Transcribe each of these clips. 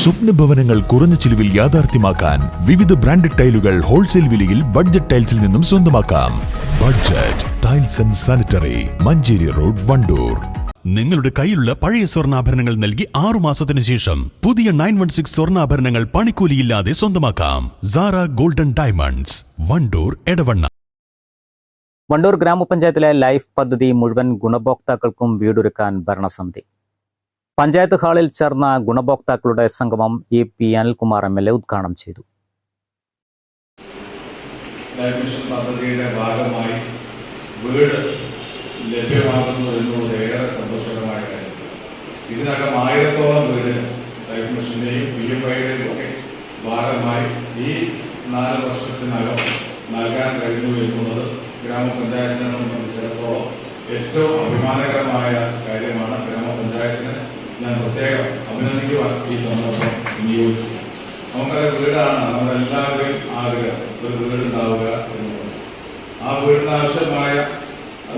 സ്വപ്നഭവനങ്ങൾ കുറഞ്ഞ ചിലവിൽ യാഥാർത്ഥ്യമാക്കാൻ വിവിധ ബ്രാൻഡഡ് ടൈലുകൾ ഹോൾസെയിൽ വിലയിൽ ബഡ്ജറ്റ് ടൈൽസിൽ നിന്നും സ്വന്തമാക്കാം. Budget tiles and sanitary, Manjeri road, Wandoor. നിങ്ങളുടെ കയ്യിലുള്ള പഴയ സ്വർണ്ണാഭരണങ്ങൾ നൽകി 6 മാസത്തിന് ശേഷം പുതിയ 916 സ്വർണ്ണാഭരണങ്ങൾ പണിക്കൂലിയില്ലാതെ സ്വന്തമാക്കാം. Sara golden diamonds, Wandoor, Edavanna. വണ്ടൂർ ഗ്രാമപഞ്ചായത്തിലെ ലൈഫ് പദ്ധതി മുഴുവൻ ഗുണഭോക്താക്കൾക്കും വീടൊരുക്കാൻ ഭരണസമിതി. പഞ്ചായത്ത് ഹാളിൽ ചേർന്ന ഗുണഭോക്താക്കളുടെ സംഗമം EP അനിൽകുമാർ MLA ഉദ്ഘാടനം ചെയ്തു. ലൈഫ് മിഷൻ പദ്ധതിയുടെ ഭാഗമായി വീട് ലഭ്യമാകുന്നു എന്നുള്ളത് ഏറെ സന്തോഷകരമായ കാര്യം. ഇതിനകം 1000-ഓളം വീട് ലൈഫ് മിഷന്റെയും PMYയുടെയും ഒക്കെ ഭാഗമായി ഈ 4 വർഷത്തിനകം നൽകാൻ കഴിഞ്ഞു എന്നുള്ളത് ഗ്രാമപഞ്ചായത്തിനെ സംബന്ധിച്ചിടത്തോളം ഏറ്റവും അഭിമാനകരമായ കാര്യമാണ്. ഗ്രാമപഞ്ചായത്തിന് ഞാൻ പ്രത്യേകം അഭിനന്ദിക്കുവാൻ ഈ സന്ദർഭം വിനിയോഗിച്ചു. നമുക്കത് വീടാണ് നമ്മളെല്ലാവരെയും ആഗ്രഹം, ഒരു വീടുണ്ടാവുക എന്നുള്ളത്. ആ വീടിന് ആവശ്യമായ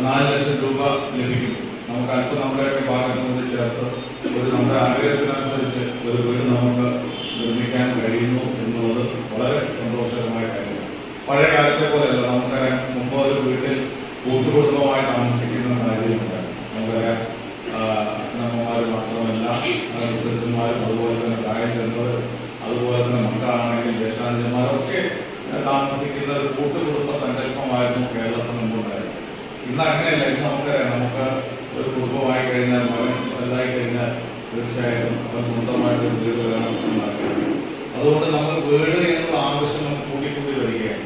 4 ലക്ഷം രൂപ ലഭിക്കും. നമുക്ക് അല്പം നമ്മുടെയൊക്കെ ഭാഗത്തുനിന്ന് ചേർത്ത് നമ്മുടെ ആഗ്രഹത്തിനനുസരിച്ച് ഒരു വീട് നമുക്ക് നിർമ്മിക്കാൻ കഴിയുന്നു എന്നുള്ളത് വളരെ സന്തോഷകരമായ കാര്യമാണ്. പഴയ കാലത്തെ പോലെയല്ല. നമുക്കറിയാം, മുമ്പ് ഒരു വീട്ടിൽ കൂട്ടുകുടുംബമായി താമസിക്കുന്ന സാഹചര്യമുണ്ടായിരുന്നു. നമുക്കറിയാം, അച്ഛനമ്മമാർ മാത്രമല്ല, വൃദ്ധന്മാരും അതുപോലെ തന്നെ പ്രായം ചെന്നവർ, അതുപോലെ തന്നെ മക്കളാണെങ്കിൽ ജ്യേഷ്ഠാനുജന്മാരൊക്കെ താമസിക്കുന്ന ഒരു കൂട്ടുകുടുംബ സങ്കല്പമായിരുന്നു കേരളത്തിൽ മുമ്പുണ്ടായിരുന്നത്. ഇന്ന് അങ്ങനെയല്ല. ഇന്ന് നമുക്ക് ഒരു കുടുംബമായി കഴിഞ്ഞാൽ, മകൻ വലുതായി കഴിഞ്ഞാൽ തീർച്ചയായിട്ടും അവൻ സ്വന്തമായിട്ട് ഒരു വീട് വേണം എന്നാഗ്രഹിക്കുന്നു. അതുകൊണ്ട് നമ്മൾ വീട് എന്നുള്ള ആവശ്യം നമുക്ക് കൂടി വരികയാണ്.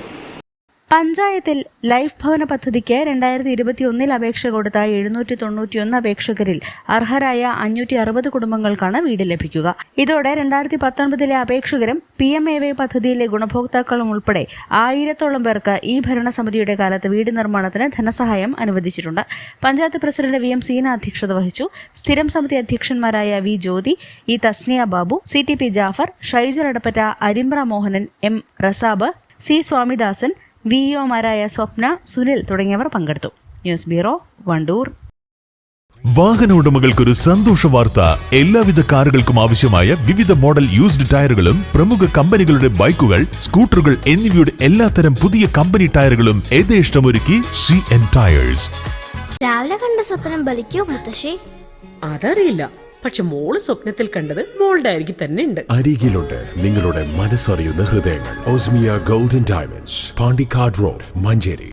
പഞ്ചായത്തിൽ ലൈഫ് ഭവന പദ്ധതിക്ക് 2021 അപേക്ഷ കൊടുത്ത 791 അപേക്ഷകരിൽ അർഹരായ 560 കുടുംബങ്ങൾക്കാണ് വീട് ലഭിക്കുക. ഇതോടെ 2019 അപേക്ഷകരും PMAY പദ്ധതിയിലെ ഗുണഭോക്താക്കളും ഉൾപ്പെടെ 1000-ഓളം പേർക്ക് ഈ ഭരണസമിതിയുടെ കാലത്ത് വീട് നിർമ്മാണത്തിന് ധനസഹായം അനുവദിച്ചിട്ടുണ്ട്. പഞ്ചായത്ത് പ്രസിഡന്റ് VM സീന അധ്യക്ഷത വഹിച്ചു. സ്ഥിരം സമിതി അധ്യക്ഷന്മാരായ V ജ്യോതി, E Tasnia Babu, CTP Jafar, Shaijar Edappatta, Arimbra Mohanan, M റസാബ്, C Swamidasan, VEOമാരായ സ്വപ്ന, സുനിൽ തുടങ്ങിയവർ പങ്കെടുത്തു. News bureau, Wandoor. വാഹന ഉടമകൾക്കൊരു സന്തോഷ വാർത്ത. എല്ലാവിധ കാറുകൾക്കും ആവശ്യമായ വിവിധ മോഡൽ യൂസ്ഡ് ടയറുകളും പ്രമുഖ കമ്പനികളുടെ ബൈക്കുകൾ, സ്കൂട്ടറുകൾ എന്നിവയുടെ എല്ലാത്തരം പുതിയ കമ്പനി ടയറുകളും യഥേഷ്ടമൊരുക്കി CN ടയേഴ്സ്. രാവിലെ കണ്ട സ്വപ്നം ബലിക്കോ മുത്തശ്ശി? അതറിയില്ല, പക്ഷെ മോള് സ്വപ്നത്തിൽ കണ്ടത് മോളുടെ അരികിൽ തന്നെ ഉണ്ട്. അരികിലുണ്ട് നിങ്ങളുടെ മനസ്സറിയുന്ന ഹൃദയങ്ങൾ. Osmia golden diamonds, Pandikkad road, Manjeri.